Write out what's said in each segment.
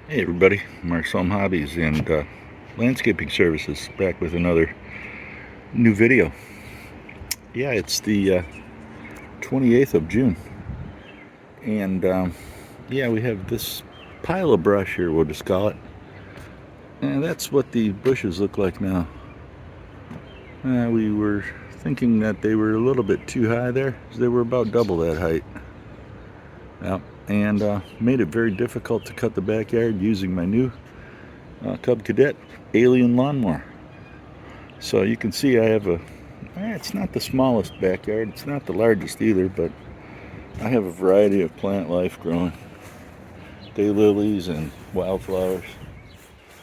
Hey everybody, Mark's Home Hobbies and Landscaping Services back with another new video. Yeah, it's the 28th of June, and yeah, we have this pile of brush here, we'll just call it, and that's what the bushes look like now. We were thinking that they were a little bit too high there, because they were about double that height. Yeah, and made it very difficult to cut the backyard using my new Cub Cadet Alien lawnmower. So you can see I have it's not the smallest backyard, it's not the largest either, but I have a variety of plant life growing. Daylilies and wildflowers,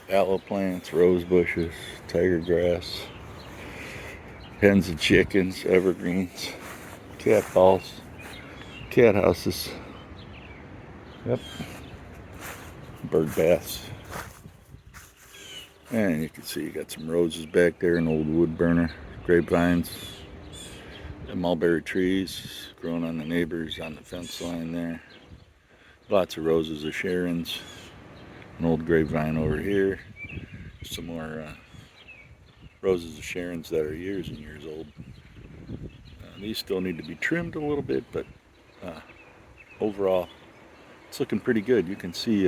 aloe plants, rose bushes, tiger grass, hens and chickens, evergreens, cat balls, cat houses, yep, bird baths. And you can see you got some roses back there, an old wood burner, grapevines, mulberry trees growing on the neighbors on the fence line there. Lots of roses of Sharon's, an old grapevine over here, some more roses of Sharon's that are years and years old. These still need to be trimmed a little bit, but overall it's looking pretty good. You can see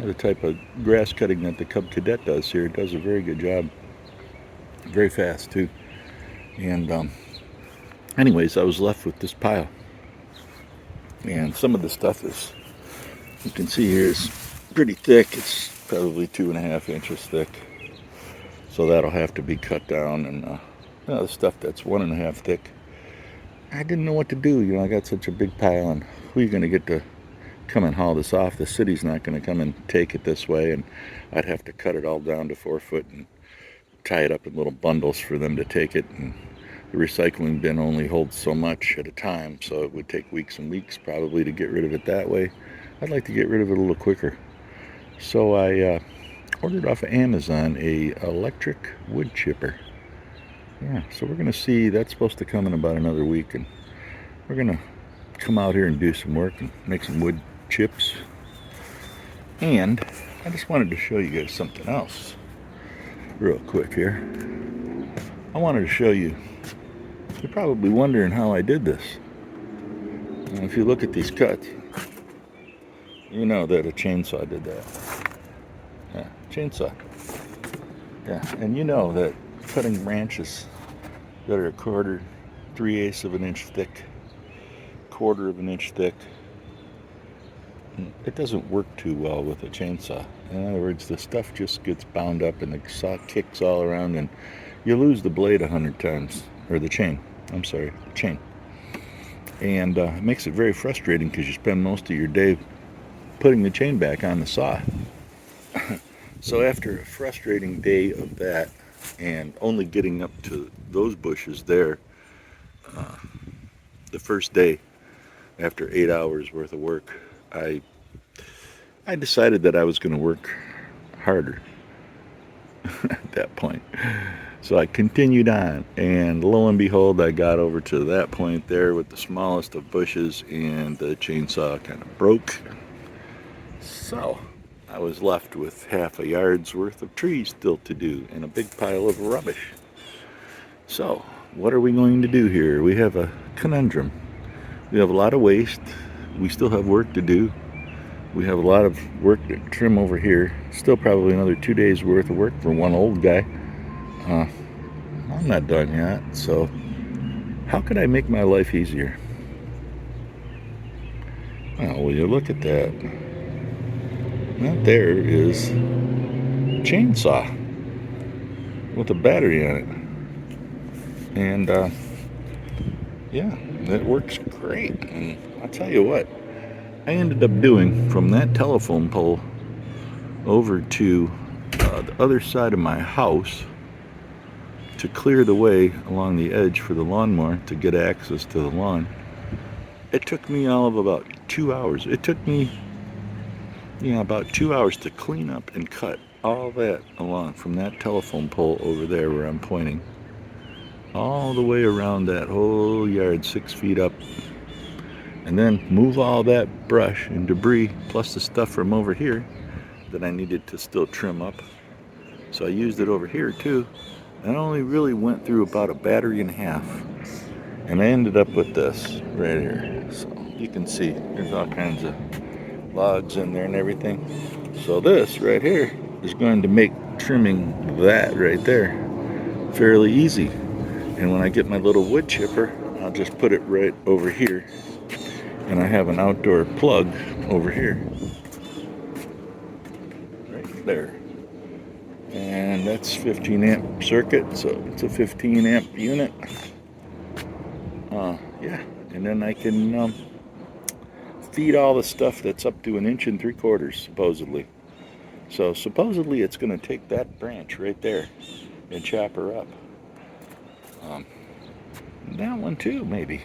the type of grass cutting that the Cub Cadet does here. It does a very good job, very fast too. And anyways, I was left with this pile, and some of the stuff is, you can see here, is pretty thick. It's probably 2.5 inches thick, so that'll have to be cut down. And the stuff that's 1.5 thick, I didn't know what to do. I got such a big pile, and who are you going to get to come and haul this off? The city's not going to come and take it this way, and I'd have to cut it all down to 4 foot and tie it up in little bundles for them to take it. And the recycling bin only holds so much at a time, so it would take weeks and weeks probably to get rid of it that way. I'd like to get rid of it a little quicker. So I ordered off of Amazon a electric wood chipper. Yeah, so we're going to see, that's supposed to come in about another week, and we're going to come out here and do some work and make some wood chips. And I just wanted to show you guys something else real quick here. I wanted to show you, you're probably wondering how I did this. And if you look at these cuts, you know that a chainsaw did that. Yeah, chainsaw. Yeah, and you know that cutting branches that are 1/4, 3/8 of an inch thick, 1/4 of an inch thick, it doesn't work too well with a chainsaw. In other words, the stuff just gets bound up and the saw kicks all around, and you lose the blade 100 times, or the chain. I'm sorry, the chain. And it makes it very frustrating because you spend most of your day putting the chain back on the saw. So after a frustrating day of that, and only getting up to those bushes there, the first day, after 8 hours worth of work, I decided that I was going to work harder at that point. So I continued on, and lo and behold, I got over to that point there with the smallest of bushes, and the chainsaw kind of broke. So I was left with half a yard's worth of trees still to do and a big pile of rubbish. So what are we going to do here? We have a conundrum. We have a lot of waste. We still have work to do. We have a lot of work to trim over here. Still probably another 2 days worth of work for one old guy. I'm not done yet. So how could I make my life easier? Well, will you look at that? That there is a chainsaw with a battery on it. And yeah, that works great. And I'll tell you what, I ended up doing from that telephone pole over to the other side of my house to clear the way along the edge for the lawnmower to get access to the lawn. It took me all of about 2 hours. It took me about 2 hours to clean up and cut all that along from that telephone pole over there where I'm pointing, all the way around that whole yard, 6 feet up, and then move all that brush and debris plus the stuff from over here that I needed to still trim up. So I used it over here too. I only really went through about a battery and a half, and I ended up with this right here. So you can see there's all kinds of logs in there and everything. So this right here is going to make trimming that right there fairly easy. And when I get my little wood chipper, I'll just put it right over here, and I have an outdoor plug over here right there, and that's 15 amp circuit, so it's a 15 amp unit. Yeah, and then I can feed all the stuff that's up to 1 3/4 inches supposedly. So supposedly it's going to take that branch right there and chop her up. That one too, maybe.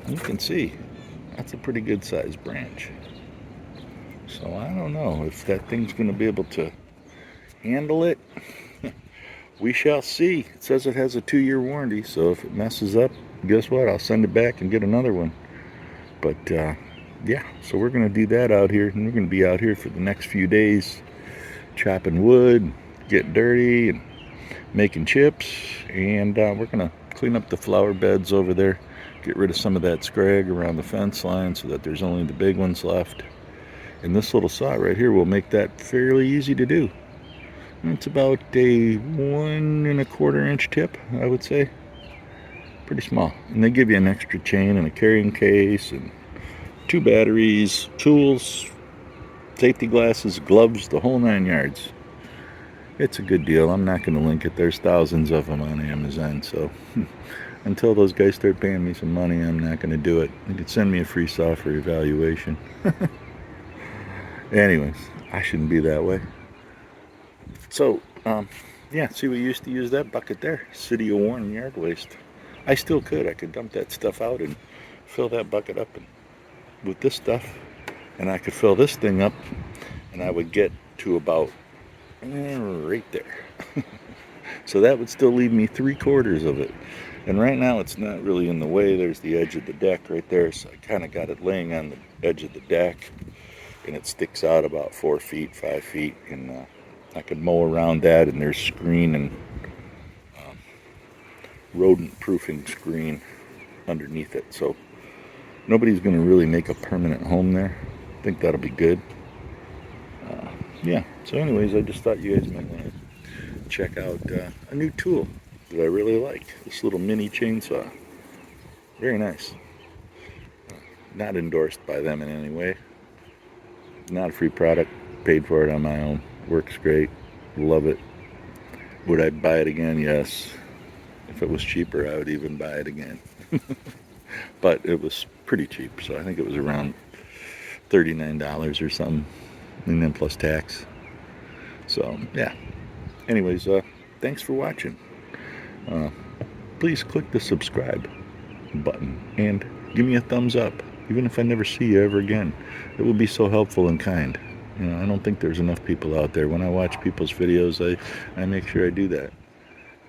You can see that's a pretty good sized branch. So I don't know if that thing's going to be able to handle it. We shall see. It says it has a 2-year warranty, so if it messes up, guess what? I'll send it back and get another one. But yeah, so we're going to do that out here, and we're going to be out here for the next few days, chopping wood, getting dirty, and making chips. And we're going to clean up the flower beds over there, get rid of some of that scrag around the fence line so that there's only the big ones left. And this little saw right here will make that fairly easy to do. It's about a 1 1/4 inch tip, I would say. Pretty small. And they give you an extra chain and a carrying case and 2 batteries, tools, safety glasses, gloves, the whole 9 yards. It's a good deal. I'm not going to link it. There's thousands of them on Amazon, so until those guys start paying me some money, I'm not going to do it. You could send me a free software evaluation. Anyways, I shouldn't be that way. So, yeah, see, we used to use that bucket there, City of Warren yard waste. I still could. I could dump that stuff out and fill that bucket up with this stuff, and I could fill this thing up, and I would get to about right there. So that would still leave me 3/4 of it. And right now it's not really in the way. There's the edge of the deck right there, so I kind of got it laying on the edge of the deck, and it sticks out about 4 feet, 5 feet, and I could mow around that, and there's screen and rodent proofing screen underneath it, so nobody's going to really make a permanent home there. I think that'll be good. Yeah, so anyways, I just thought you guys might want to check out a new tool that I really like, this little mini chainsaw. Very nice. Not endorsed by them in any way. Not a free product, paid for it on my own. Works great, love it. Would I buy it again? Yes. If it was cheaper, I would even buy it again. But it was pretty cheap, so I think it was around $39 or something, and then plus tax. So yeah, anyways, thanks for watching. Please click the subscribe button and give me a thumbs up, even if I never see you ever again. It would be so helpful and kind. You know, I don't think there's enough people out there. When I watch people's videos, I make sure I do that.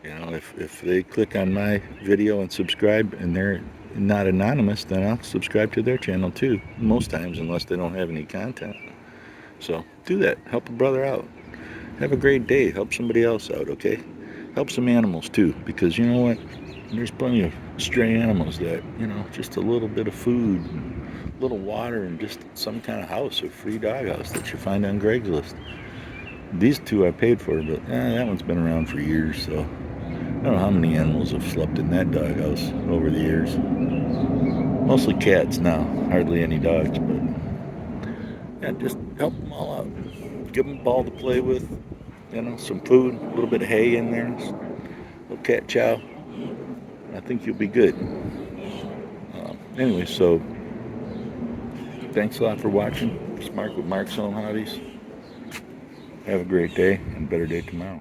You know, if they click on my video and subscribe and they're not anonymous, then I'll subscribe to their channel too, most times, unless they don't have any content. So do that. Help a brother out. Have a great day. Help somebody else out, okay? Help some animals too, because you know what? There's plenty of stray animals that, you know, just a little bit of food, a little water, and just some kind of house or free dog house that you find on Craigslist. These 2 I paid for, but that one's been around for years, so I don't know how many animals have slept in that doghouse over the years. Mostly cats now, hardly any dogs, but yeah, just help them all out. Give them a ball to play with, you know, some food, a little bit of hay in there, a little cat chow. I think you'll be good. Anyway, so thanks a lot for watching. It's Mark with Mark's Home Hobbies. Have a great day and a better day tomorrow.